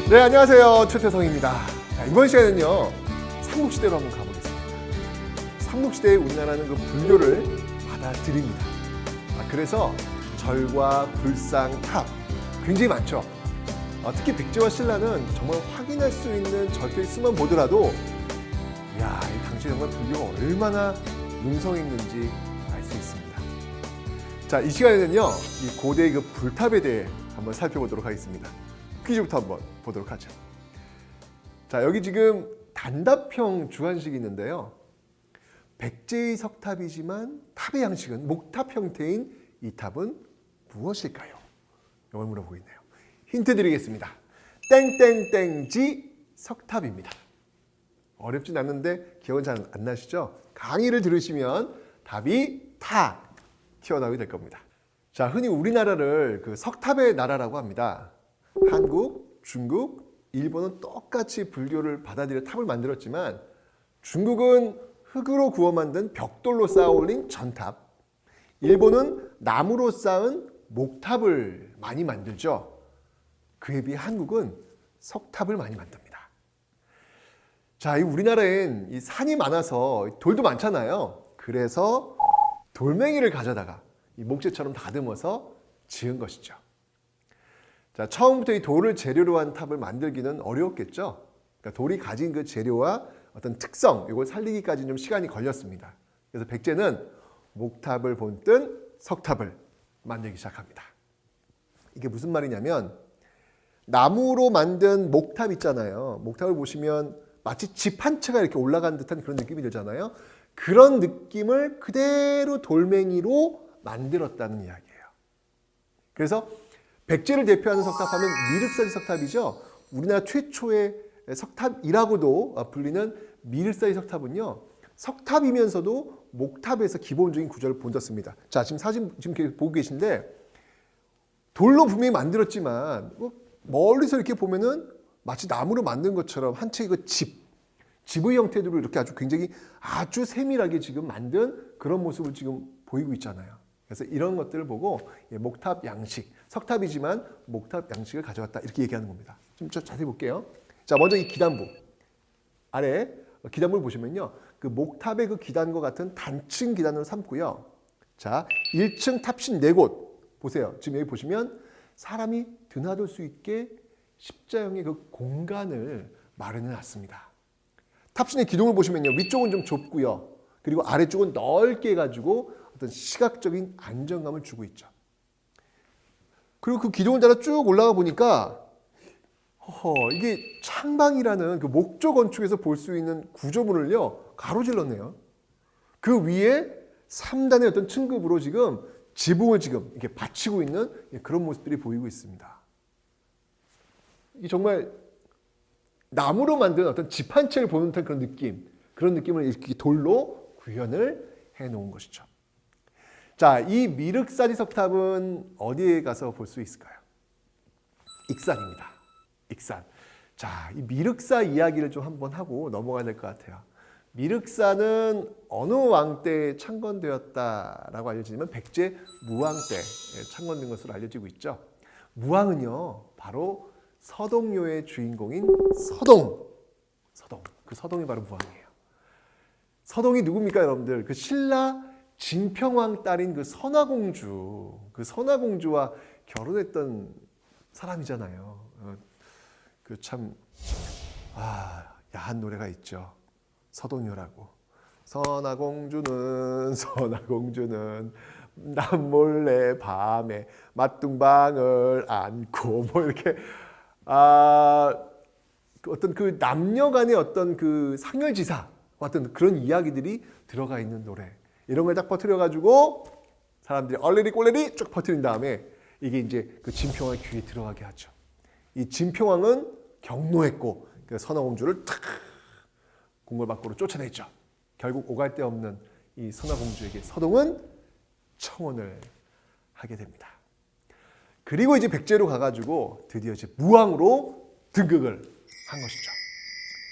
네, 안녕하세요. 최태성입니다. 자, 이번 시간에는요, 삼국시대로 한번 가보겠습니다. 삼국시대에 우리나라는 그 불교를 받아들입니다. 그래서 절과 불상, 탑 굉장히 많죠. 특히 백제와 신라는 정말 확인할 수 있는 절필수만 보더라도 이야, 이 당시 정말 불교가 얼마나 융성했는지 알 수 있습니다. 자, 이 시간에는요, 이 고대의 그 불탑에 대해 한번 살펴보도록 하겠습니다. 퀴즈부터 한번 보도록 하죠. 자, 여기 지금 단답형 주관식이 있는데요. 백제의 석탑이지만 탑의 양식은 목탑 형태인 이 탑은 무엇일까요? 이걸 물어보고 있네요. 힌트 드리겠습니다. 땡땡땡지 석탑입니다. 어렵진 않는데 기억은 잘 안 나시죠? 강의를 들으시면 답이 탁 튀어나오게 될 겁니다. 자, 흔히 우리나라를 그 석탑의 나라라고 합니다. 한국, 중국, 일본은 똑같이 불교를 받아들여 탑을 만들었지만 중국은 흙으로 구워 만든 벽돌로 쌓아 올린 전탑, 일본은 나무로 쌓은 목탑을 많이 만들죠. 그에 비해 한국은 석탑을 많이 만듭니다. 자, 이 우리나라엔 이 산이 많아서 돌도 많잖아요. 그래서 돌멩이를 가져다가 이 목재처럼 다듬어서 지은 것이죠. 자, 처음부터 이 돌을 재료로 한 탑을 만들기는 어려웠겠죠. 그러니까 돌이 가진 그 재료와 어떤 특성, 이걸 살리기까지 좀 시간이 걸렸습니다. 그래서 백제는 목탑을 본뜬 석탑을 만들기 시작합니다. 이게 무슨 말이냐면 나무로 만든 목탑 있잖아요. 목탑을 보시면 마치 집 한 채가 이렇게 올라간 듯한 그런 느낌이 들잖아요. 그런 느낌을 그대로 돌멩이로 만들었다는 이야기예요. 그래서 백제를 대표하는 석탑하면 미륵사지 석탑이죠. 우리나라 최초의 석탑이라고도 불리는 미륵사지 석탑은요, 석탑이면서도 목탑에서 기본적인 구조를 본떴습니다. 자, 지금 사진 지금 보고 계신데 돌로 분명히 만들었지만 멀리서 이렇게 보면은 마치 나무로 만든 것처럼 한 채의 그 집의 형태로 이렇게 굉장히 아주 세밀하게 지금 만든 그런 모습을 지금 보이고 있잖아요. 그래서 이런 것들을 보고 목탑 양식, 석탑이지만 목탑 양식을 가져왔다 이렇게 얘기하는 겁니다. 좀 자세히 볼게요. 자, 먼저 이 기단부 아래 기단부를 보시면요, 그 목탑의 그 기단과 같은 단층 기단으로 삼고요. 자, 1층 탑신 4곳 보세요. 지금 여기 보시면 사람이 드나들 수 있게 십자형의 그 공간을 마련해 놨습니다. 탑신의 기둥을 보시면요, 위쪽은 좀 좁고요. 그리고 아래쪽은 넓게 해가지고 어떤 시각적인 안정감을 주고 있죠. 그리고 그 기둥을 따라 쭉 올라가 보니까 이게 창방이라는 그 목조 건축에서 볼 수 있는 구조물을요 가로질렀네요. 그 위에 3단의 어떤 층급으로 지금 지붕을 지금 이렇게 받치고 있는 그런 모습들이 보이고 있습니다. 이 정말 나무로 만든 어떤 집 한 채를 보는 듯한 그런 느낌, 그런 느낌을 이렇게 돌로 구현을 해 놓은 것이죠. 자, 이 미륵사지 석탑은 어디에 가서 볼 수 있을까요? 익산입니다. 익산. 자, 이 미륵사 이야기를 좀 한번 하고 넘어가야 될 것 같아요. 미륵사는 어느 왕 때 창건되었다라고 알려지면 백제 무왕 때 창건된 것으로 알려지고 있죠. 무왕은요, 바로 서동요의 주인공인 서동. 그 서동이 바로 무왕이에요. 서동이 누굽니까, 여러분들? 그 신라 진평왕 딸인 그 선화공주, 그 선화공주와 결혼했던 사람이잖아요. 그 참 야한 노래가 있죠. 서동요라고. 선화공주는 남몰래 밤에 맞둥방을 안고 뭐 이렇게 어떤 그 남녀 간의 어떤 그 상열지사 어떤 그런 이야기들이 들어가 있는 노래, 이런 걸 딱 퍼뜨려가지고 사람들이 얼레리 꼴레리 쭉 퍼뜨린 다음에 이게 이제 그 진평왕의 귀에 들어가게 하죠. 이 진평왕은 경노했고 그 선화공주를 탁 궁궐 밖으로 쫓아냈죠. 결국 오갈 데 없는 이 선화공주에게 서동은 청혼을 하게 됩니다. 그리고 이제 백제로 가가지고 드디어 이제 무왕으로 등극을 한 것이죠.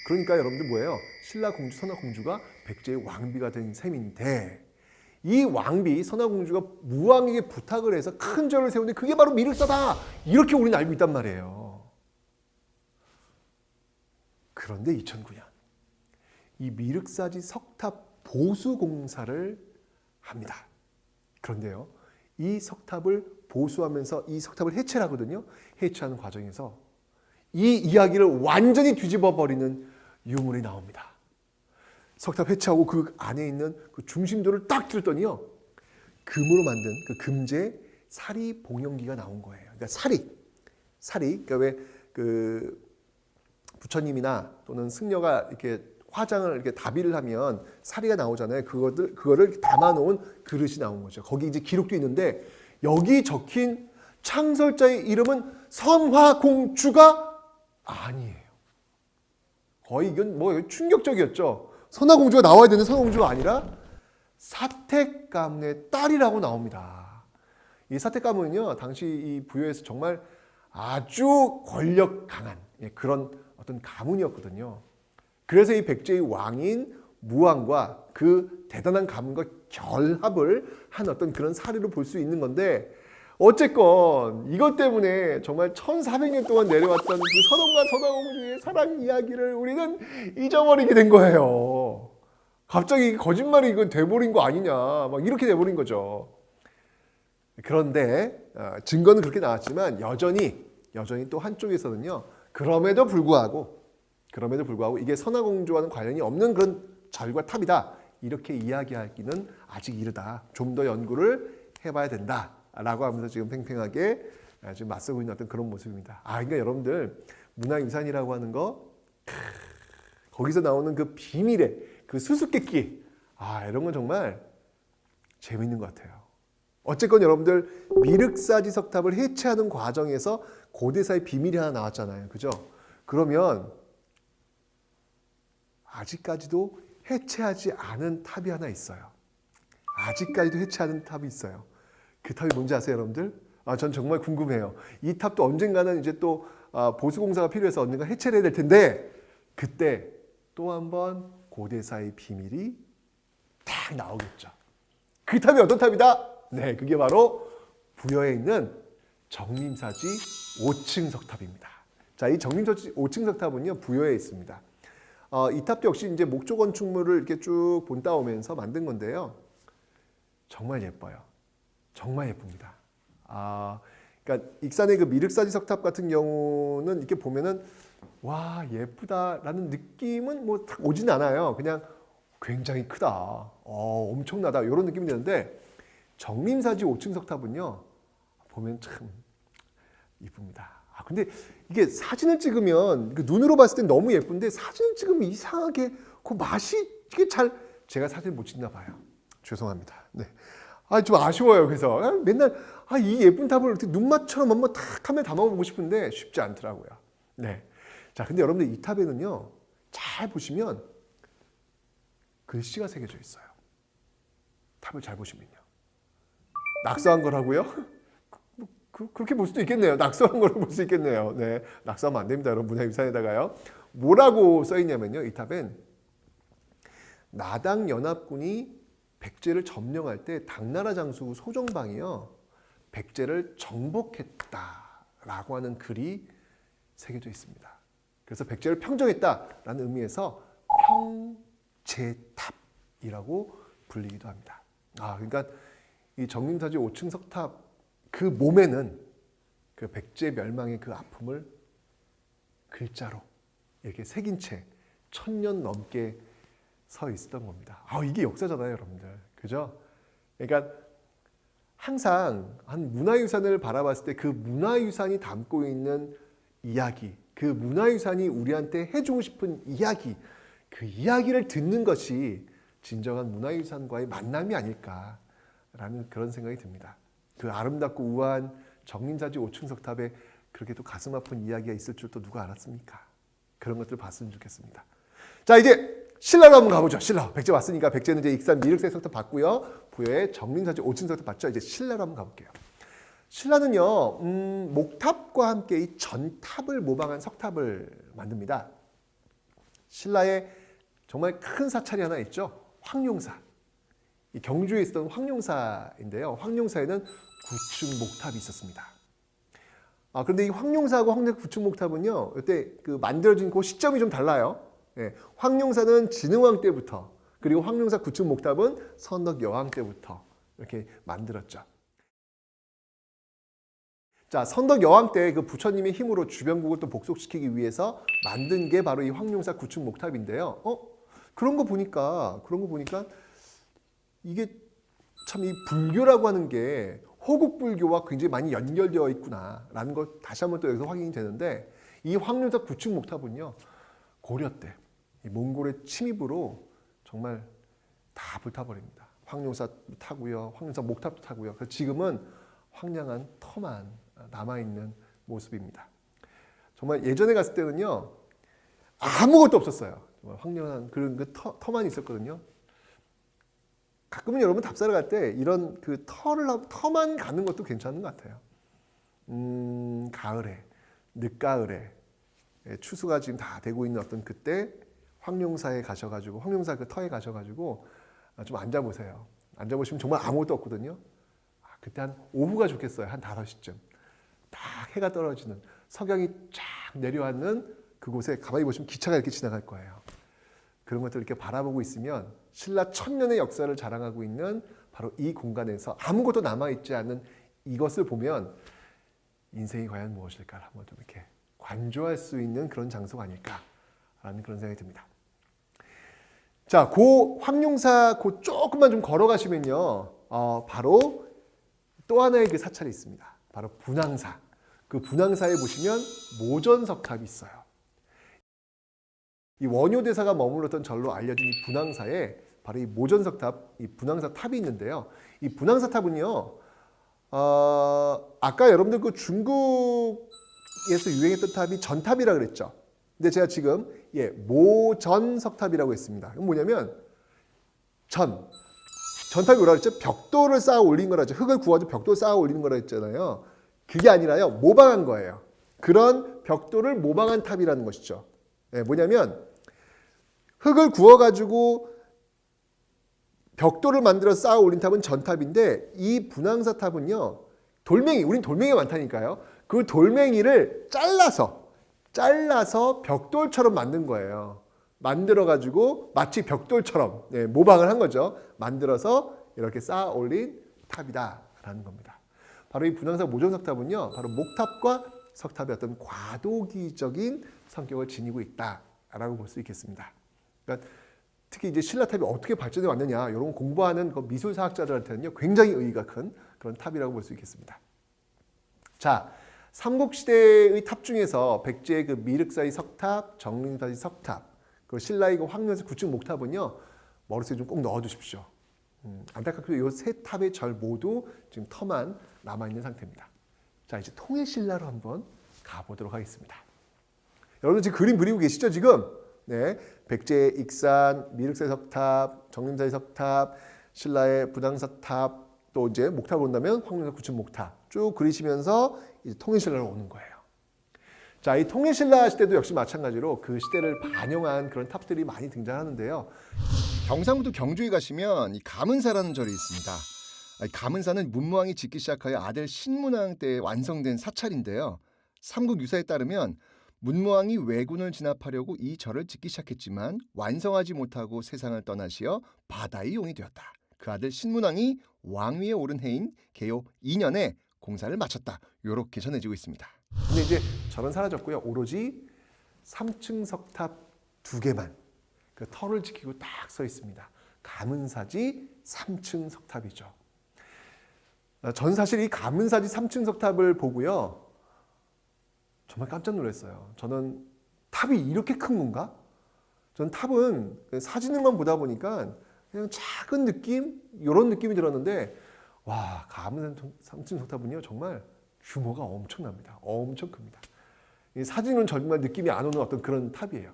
그러니까 여러분들 뭐예요? 신라 공주, 선화공주가 백제의 왕비가 된 셈인데, 이 왕비 선화공주가 무왕에게 부탁을 해서 큰 절을 세우는데 그게 바로 미륵사다, 이렇게 우리는 알고 있단 말이에요. 그런데 2009년 이 미륵사지 석탑 보수 공사를 합니다. 그런데요, 이 석탑을 보수하면서 이 석탑을 해체를 하거든요. 해체하는 과정에서 이 이야기를 완전히 뒤집어 버리는 유물이 나옵니다. 석탑 해체하고 그 안에 있는 그 중심도를 딱 들었더니요, 금으로 만든 그 금제 사리 봉용기가 나온 거예요. 그러니까 사리, 그러니까 왜 그 부처님이나 또는 승려가 이렇게 화장을 이렇게 다비를 하면 사리가 나오잖아요. 그거를 담아놓은 그릇이 나온 거죠. 거기 이제 기록도 있는데 여기 적힌 창설자의 이름은 선화공주가 아니에요. 거의 이건 뭐 충격적이었죠. 선화공주가 나와야 되는 선화공주가 아니라 사택가문의 딸이라고 나옵니다. 이 사택가문은요, 당시 이 부여에서 정말 아주 권력 강한 그런 어떤 가문이었거든요. 그래서 이 백제의 왕인 무왕과 그 대단한 가문과 결합을 한 어떤 그런 사례로 볼 수 있는 건데, 어쨌건 이것 때문에 정말 1400년 동안 내려왔던 그 선원과 선화공주의 사랑 이야기를 우리는 잊어버리게 된 거예요. 갑자기 거짓말이 이건 돼버린 거 아니냐, 막 이렇게 돼버린 거죠. 그런데 증거는 그렇게 나왔지만 여전히 또 한쪽에서는요, 그럼에도 불구하고 이게 선화공주와는 관련이 없는 그런 절과 탑이다, 이렇게 이야기하기는 아직 이르다. 좀 더 연구를 해봐야 된다라고 하면서 지금 팽팽하게 지금 맞서고 있는 어떤 그런 모습입니다. 그러니까 여러분들, 문화유산이라고 하는 거, 거기서 나오는 그 비밀의 그 수수께끼, 이런 건 정말 재밌는 것 같아요. 어쨌건 여러분들, 미륵사지 석탑을 해체하는 과정에서 고대사의 비밀이 하나 나왔잖아요. 그죠? 그러면 아직까지도 해체하지 않은 탑이 하나 있어요. 아직까지도 해체하는 탑이 있어요. 그 탑이 뭔지 아세요, 여러분들? 전 정말 궁금해요. 이 탑도 언젠가는 이제 또 보수공사가 필요해서 언젠가 해체를 해야 될 텐데, 그때 또 한 번 고대사의 비밀이 딱 나오겠죠. 그 탑이 어떤 탑이다? 네, 그게 바로 부여에 있는 정림사지 5층 석탑입니다. 자, 이 정림사지 5층 석탑은요, 부여에 있습니다. 이 탑도 역시 이제 목조 건축물을 이렇게 쭉 본따오면서 만든 건데요. 정말 예뻐요. 정말 예쁩니다. 그러니까 익산의 그 미륵사지 석탑 같은 경우는 이렇게 보면은 와, 예쁘다라는 느낌은 뭐 딱 오진 않아요. 그냥 굉장히 크다, 엄청나다, 이런 느낌이 드는데, 정림사지 5층 석탑은요, 보면 참 이쁩니다. 근데 이게 사진을 찍으면, 눈으로 봤을 땐 너무 예쁜데 사진을 찍으면 이상하게 그 맛이 이게 제가 사진을 못 찍나 봐요. 죄송합니다. 네. 좀 아쉬워요. 그래서 맨날 이 예쁜 탑을 이렇게 눈맛처럼 한번 탁 카메라에 담아보고 싶은데 쉽지 않더라고요. 네. 자, 근데 여러분들, 이 탑에는요, 잘 보시면 글씨가 새겨져 있어요. 탑을 잘 보시면요. 낙서한 거라고요? 그렇게 볼 수도 있겠네요. 낙서한 거로 볼 수 있겠네요. 네, 낙서하면 안 됩니다, 여러분. 문화유산에다가요. 뭐라고 써 있냐면요, 이 탑엔 나당 연합군이 백제를 점령할 때 당나라 장수 소정방이요, 백제를 정복했다라고 하는 글이 새겨져 있습니다. 그래서 백제를 평정했다라는 의미에서 평제탑이라고 불리기도 합니다. 그러니까 이 정림사지 5층 석탑 그 몸에는 그 백제 멸망의 그 아픔을 글자로 이렇게 새긴 채 1000년 넘게 서 있었던 겁니다. 이게 역사잖아요, 여러분들. 그죠? 그러니까 항상 한 문화유산을 바라봤을 때 그 문화유산이 담고 있는 이야기, 그 문화유산이 우리한테 해주고 싶은 이야기, 그 이야기를 듣는 것이 진정한 문화유산과의 만남이 아닐까라는 그런 생각이 듭니다. 그 아름답고 우아한 정림사지 5층 석탑에 그렇게 또 가슴 아픈 이야기가 있을 줄 또 누가 알았습니까? 그런 것들을 봤으면 좋겠습니다. 자, 이제 신라로 한번 가보죠. 신라. 백제 왔으니까 백제는 이제 익산 미륵사지 석탑 봤고요. 부여의 정림사지 5층 석탑 봤죠. 이제 신라로 한번 가볼게요. 신라는요, 목탑과 함께 이 전탑을 모방한 석탑을 만듭니다. 신라에 정말 큰 사찰이 하나 있죠. 황룡사. 이 경주에 있었던 황룡사인데요. 황룡사에는 9층 목탑이 있었습니다. 그런데 이 황룡사하고 황룡사 구축목탑은요, 이때 그 만들어진 그 시점이 좀 달라요. 예, 황룡사는 진흥왕 때부터, 그리고 황룡사 구축목탑은 선덕 여왕 때부터 이렇게 만들었죠. 자, 선덕 여왕 때 그 부처님의 힘으로 주변국을 또 복속시키기 위해서 만든 게 바로 이 황룡사 구축목탑인데요. 그런 거 보니까 이게 참 이 불교라고 하는 게 호국 불교와 굉장히 많이 연결되어 있구나라는 걸 다시 한번 또 여기서 확인이 되는데, 이 황룡사 구축목탑은요, 고려 때 이 몽골의 침입으로 정말 다 불타버립니다. 황룡사도 타고요, 황룡사 목탑도 타고요. 그래서 지금은 황량한 터만 남아있는 모습입니다. 정말 예전에 갔을 때는요, 아무것도 없었어요. 정말 황량한 그런 그 터만 있었거든요. 가끔은 여러분 답사를 갈 때 이런 그 터만 가는 것도 괜찮은 것 같아요. 가을에, 늦가을에, 추수가 지금 다 되고 있는 어떤 그때 황룡사에 가셔가지고, 황룡사 그 터에 가셔가지고 좀 앉아보세요. 앉아보시면 정말 아무것도 없거든요. 그때 한 오후가 좋겠어요. 한 5시쯤. 딱 해가 떨어지는, 석양이 쫙 내려앉는 그곳에 가만히 보시면 기차가 이렇게 지나갈 거예요. 그런 것들을 이렇게 바라보고 있으면 신라 1000년의 역사를 자랑하고 있는 바로 이 공간에서 아무것도 남아있지 않은 이것을 보면 인생이 과연 무엇일까 한번 좀 이렇게 관조할 수 있는 그런 장소가 아닐까라는 그런 생각이 듭니다. 자, 그 황룡사 그 조금만 좀 걸어가시면요, 바로 또 하나의 그 사찰이 있습니다. 바로 분황사. 그 분황사에 보시면 모전석탑이 있어요. 이 원효대사가 머물렀던 절로 알려진 이 분황사에 바로 이 모전석탑, 이 분황사 탑이 있는데요. 이 분황사 탑은요, 아까 여러분들 그 중국에서 유행했던 탑이 전탑이라 그랬죠. 근데 제가 지금 모전석탑이라고 했습니다. 이건 뭐냐면 전탑이 뭐라 그랬죠? 벽돌을 쌓아 올린 거라죠. 흙을 구워서 벽돌 쌓아 올리는 거라 했잖아요. 그게 아니라요, 모방한 거예요. 그런 벽돌을 모방한 탑이라는 것이죠. 뭐냐면 흙을 구워가지고 벽돌을 만들어 쌓아 올린 탑은 전탑인데, 이 분황사 탑은요, 우린 돌멩이가 많다니까요. 그 돌멩이를 잘라서 벽돌처럼 만든 거예요. 만들어가지고 마치 벽돌처럼 모방을 한 거죠. 만들어서 이렇게 쌓아 올린 탑이다라는 겁니다. 바로 이 분황사 모전석탑은요, 바로 목탑과 석탑의 어떤 과도기적인 성격을 지니고 있다라고 볼 수 있겠습니다. 그러니까 특히 이제 신라탑이 어떻게 발전해 왔느냐, 이런 공부하는 그 미술사학자들한테는요, 굉장히 의의가 큰 그런 탑이라고 볼 수 있겠습니다. 자, 삼국시대의 탑 중에서 백제의 그 미륵사의 석탑, 정릉사의 석탑, 그리고 신라의 그 황룡사 구축 목탑은요, 머릿속에 좀 꼭 넣어두십시오. 안타깝게도 이 세 탑의 절 모두 지금 터만 남아있는 상태입니다. 자, 이제 통일신라로 한번 가보도록 하겠습니다. 여러분 지금 그림 그리고 계시죠, 지금? 네, 백제의 익산, 미륵사의 석탑, 정림사의 석탑, 신라의 분황사 탑, 또 이제 목탑으로 온다면 황룡사 구축 목탑 쭉 그리시면서 이제 통일신라로 오는 거예요. 자, 이 통일신라 시대도 역시 마찬가지로 그 시대를 반영한 그런 탑들이 많이 등장하는데요. 경상북도 경주에 가시면 이 가문사라는 절이 있습니다. 가문사는 문무왕이 짓기 시작하여 아들 신문왕 때 완성된 사찰인데요. 삼국 유사에 따르면 문무왕이 왜군을 진압하려고 이 절을 짓기 시작했지만 완성하지 못하고 세상을 떠나시어 바다의 용이 되었다. 그 아들 신문왕이 왕위에 오른 해인 개요 2년에 공사를 마쳤다. 이렇게 전해지고 있습니다. 근데 이제 절은 사라졌고요. 오로지 3층 석탑 2개만 그 터를 지키고 딱 서 있습니다. 가문사지 3층 석탑이죠. 전 사실 이 가문사지 3층 석탑을 보고요, 정말 깜짝 놀랐어요. 저는 탑이 이렇게 큰 건가? 저는 탑은 사진을만 보다 보니까 그냥 작은 느낌? 이런 느낌이 들었는데, 와, 가문사 3층 석탑은요, 정말 규모가 엄청납니다. 엄청 큽니다. 사진은 정말 느낌이 안 오는 어떤 그런 탑이에요.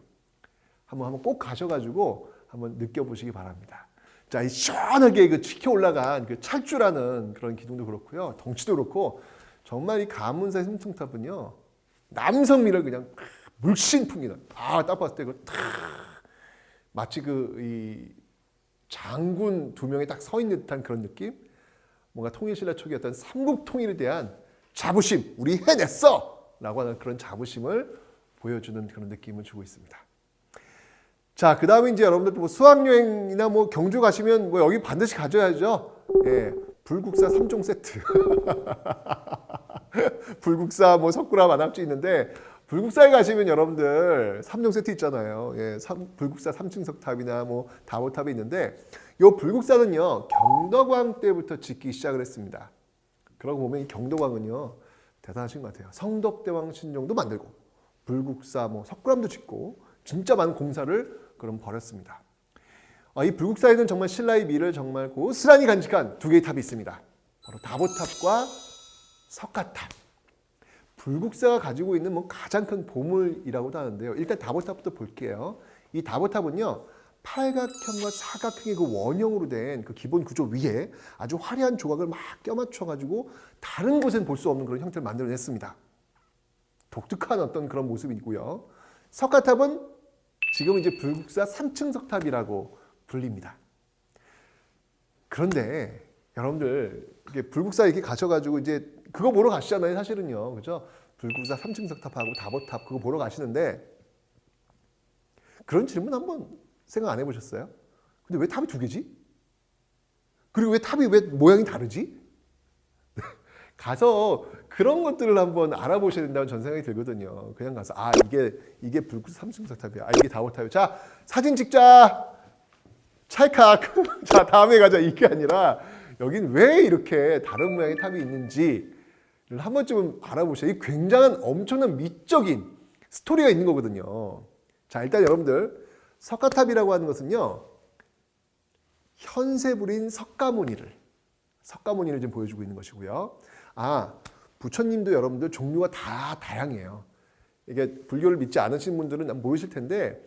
한번 꼭 가셔가지고 한번 느껴보시기 바랍니다. 자, 이 시원하게 그 치켜 올라간 그 찰주라는 그런 기둥도 그렇고요, 덩치도 그렇고, 정말 이 가문사의 3층 탑은요, 남성미를 그냥 물씬 풍기는, 딱 봤을 때 마치 이 장군 2명이 딱 서 있는 듯한 그런 느낌? 뭔가 통일신라 초기 어떤 삼국 통일에 대한 자부심, 우리 해냈어! 라고 하는 그런 자부심을 보여주는 그런 느낌을 주고 있습니다. 자, 그 다음에 이제 여러분들 뭐 수학여행이나 뭐 경주 가시면 뭐 여기 반드시 가져야죠. 예, 불국사 3종 세트. 불국사 뭐 석굴암 안압지 있는데 불국사에 가시면 여러분들 3종 세트 있잖아요. 예, 불국사 3층 석탑이나 뭐 다보탑이 있는데 이 불국사는요 경덕왕 때부터 짓기 시작을 했습니다. 그러고 보면 이 경덕왕은요 대단하신 것 같아요. 성덕대왕 신정도 만들고 불국사 뭐 석굴암도 짓고 진짜 많은 공사를 그럼 벌였습니다. 이 불국사에는 정말 신라의 미를 정말 고스란히 간직한 두 개의 탑이 있습니다. 바로 다보탑과 석가탑. 불국사가 가지고 있는 뭐 가장 큰 보물이라고도 하는데요. 일단 다보탑부터 볼게요. 이 다보탑은요 팔각형과 사각형의 그 원형으로 된 그 기본 구조 위에 아주 화려한 조각을 막 껴맞춰 가지고 다른 곳엔 볼 수 없는 그런 형태를 만들어냈습니다. 독특한 어떤 그런 모습이고요. 석가탑은 지금 이제 불국사 3층 석탑이라고 불립니다. 그런데 여러분들 이게 불국사 이렇게 가셔가지고 이제 그거 보러 가시잖아요, 사실은요, 그죠? 불국사 3층 석탑하고 다보탑 그거 보러 가시는데 그런 질문 한번 생각 안 해보셨어요? 근데 왜 탑이 두 개지? 그리고 왜 탑이 왜 모양이 다르지? 가서 그런 것들을 한번 알아보셔야 된다는 전 생각이 들거든요. 그냥 가서 이게 불국사 3층 석탑이야. 이게 다보탑이야. 자, 사진 찍자. 찰칵. 자, 다음에 가자. 이게 아니라 여긴 왜 이렇게 다른 모양의 탑이 있는지를 한 번쯤은 알아보셔야 이 굉장한 엄청난 미적인 스토리가 있는 거거든요. 자, 일단 여러분들 석가탑이라고 하는 것은요. 현세불인 석가모니를 지금 보여주고 있는 것이고요. 부처님도 여러분들 종류가 다 다양해요. 이게 불교를 믿지 않으신 분들은 모르실 텐데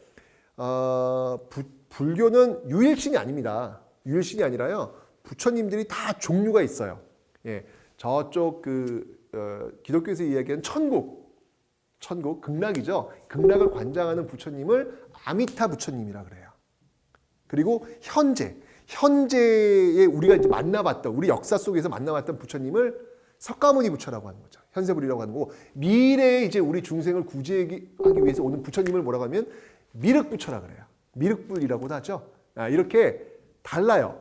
불교는 유일신이 아닙니다. 유일신이 아니라요. 부처님들이 다 종류가 있어요. 예, 저쪽 기독교에서 이야기하는 천국, 극락이죠. 극락을 관장하는 부처님을 아미타 부처님이라 그래요. 그리고 현재에 우리가 이제 만나봤던 우리 역사 속에서 만나봤던 부처님을 석가모니 부처라고 하는 거죠. 현세불이라고 하는 거고 미래에 이제 우리 중생을 구제하기 위해서 오는 부처님을 뭐라고 하면 미륵부처라 그래요. 미륵불이라고도 하죠. 이렇게 달라요.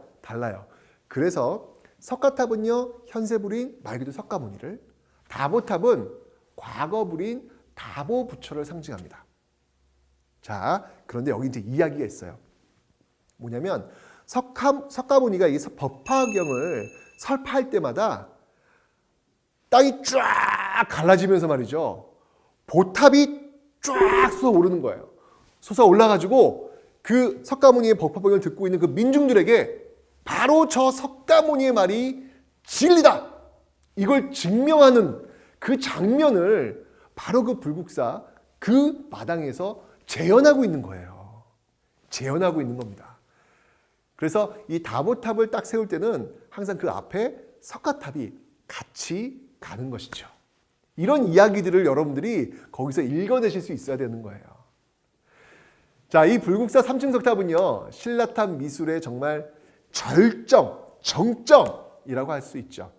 그래서 석가탑은요 현세불인 말 그대로 석가모니를, 다보탑은 과거불인 다보부처를 상징합니다. 자, 그런데 여기 이제 이야기가 있어요. 뭐냐면 석가모니가 이 법화경을 설파할 때마다 땅이 쫙 갈라지면서 말이죠. 보탑이 쫙 솟아오르는 거예요. 솟아올라가지고 그 석가모니의 법화경을 듣고 있는 그 민중들에게 바로 저 석가모니의 말이 진리다! 이걸 증명하는 그 장면을 바로 그 불국사 그 마당에서 재현하고 있는 거예요. 재현하고 있는 겁니다. 그래서 이 다보탑을 딱 세울 때는 항상 그 앞에 석가탑이 같이 가는 것이죠. 이런 이야기들을 여러분들이 거기서 읽어내실 수 있어야 되는 거예요. 자, 이 불국사 3층 석탑은요, 신라탑 미술의 정말 정점이라고 할 수 있죠.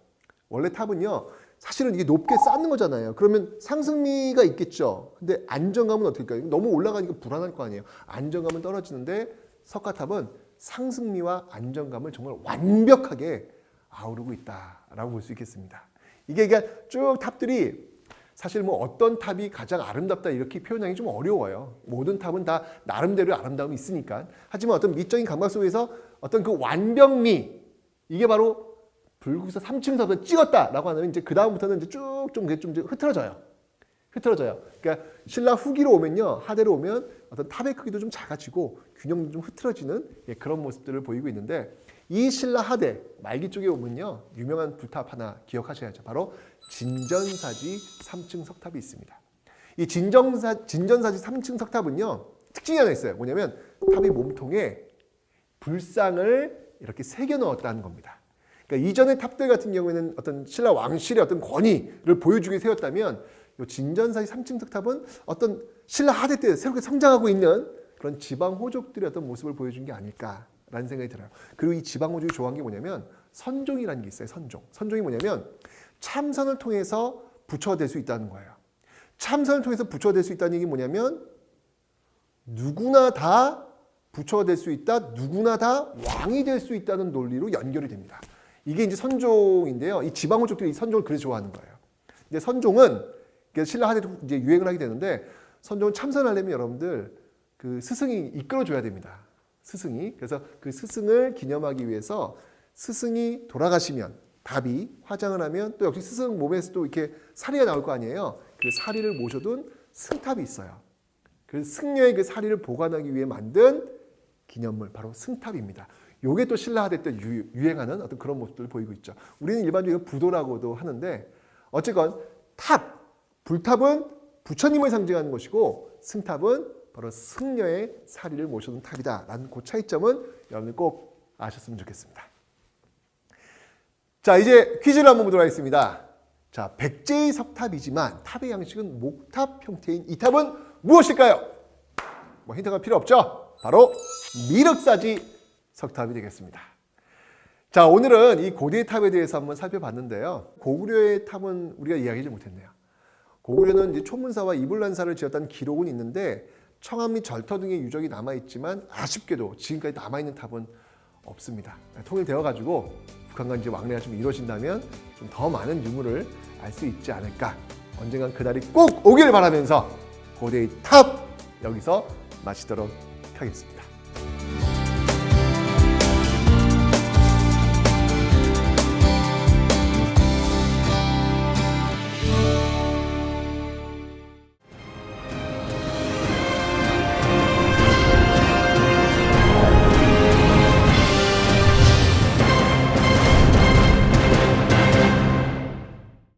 원래 탑은요, 사실은 이게 높게 쌓는 거잖아요. 그러면 상승미가 있겠죠. 근데 안정감은 어떻게 할까요? 너무 올라가니까 불안할 거 아니에요. 안정감은 떨어지는데 석가탑은 상승미와 안정감을 정말 완벽하게 아우르고 있다라고 볼 수 있겠습니다. 이게 그러니까 쭉 탑들이 사실 뭐 어떤 탑이 가장 아름답다 이렇게 표현하기 좀 어려워요. 모든 탑은 다 나름대로의 아름다움이 있으니까. 하지만 어떤 미적인 감각 속에서 어떤 그 완벽미, 이게 바로 불국사 3층 석탑을 찍었다라고 하면 이제 그 다음부터는 이제 쭉 좀 흐트러져요. 그러니까 신라 후기로 오면요, 하대로 오면 어떤 탑의 크기도 좀 작아지고 균형도 좀 흐트러지는 그런 모습들을 보이고 있는데, 이 신라 하대 말기 쪽에 오면요, 유명한 불탑 하나 기억하셔야죠. 바로 진전사지 3층 석탑이 있습니다. 이 진전사지 3층 석탑은요, 특징이 하나 있어요. 뭐냐면 탑의 몸통에 불상을 이렇게 새겨 넣었다는 겁니다. 그러니까 이전의 탑들 같은 경우에는 어떤 신라 왕실의 어떤 권위를 보여주기 위해 세웠다면, 이 진전사지 3층 석탑은 어떤 신라 하대 때 새롭게 성장하고 있는 그런 지방 호족들의 어떤 모습을 보여준 게 아닐까라는 생각이 들어요. 그리고 이 지방 호족이 좋아한 게 뭐냐면 선종이라는 게 있어요. 선종이 뭐냐면 참선을 통해서 부처가 될 수 있다는 거예요. 참선을 통해서 부처가 될 수 있다는 얘기 뭐냐면 누구나 다 부처가 될 수 있다, 누구나 다 왕이 될 수 있다는 논리로 연결이 됩니다. 이게 이제 선종인데요. 이 지방호족들이 이 선종을 그래서 좋아하는 거예요. 근데 선종은 신라 하대도 이제 유행을 하게 되는데 선종은 참선하려면 여러분들 그 스승이 이끌어줘야 됩니다. 스승이. 그래서 그 스승을 기념하기 위해서 스승이 돌아가시면 답이 화장을 하면 또 역시 스승 몸에서 또 이렇게 사리가 나올 거 아니에요. 그 사리를 모셔둔 승탑이 있어요. 그 승려의 그 사리를 보관하기 위해 만든 기념물 바로 승탑입니다. 요게 또 신라 하대 때 유행하는 어떤 그런 모습들을 보이고 있죠. 우리는 일반적으로 부도라고도 하는데 어쨌건 탑, 불탑은 부처님을 상징하는 것이고 승탑은 바로 승려의 사리를 모셔둔 탑이다라는 그 차이점은 여러분들 꼭 아셨으면 좋겠습니다. 자, 이제 퀴즈를 한번 보도록 하겠습니다. 자, 백제의 석탑이지만 탑의 양식은 목탑 형태인 이 탑은 무엇일까요? 뭐 힌트가 필요 없죠? 바로 미륵사지 석탑이 되겠습니다. 자, 오늘은 이 고대의 탑에 대해서 한번 살펴봤는데요. 고구려의 탑은 우리가 이야기하지 못했네요. 고구려는 이제 초문사와 이불란사를 지었다는 기록은 있는데 청암 및 절터 등의 유적이 남아있지만 아쉽게도 지금까지 남아있는 탑은 없습니다. 통일되어가지고 북한과 이제 왕래가 좀 이루어진다면 좀 더 많은 유물을 알 수 있지 않을까. 언젠간 그날이 꼭 오길 바라면서 고대의 탑 여기서 마치도록 하겠습니다.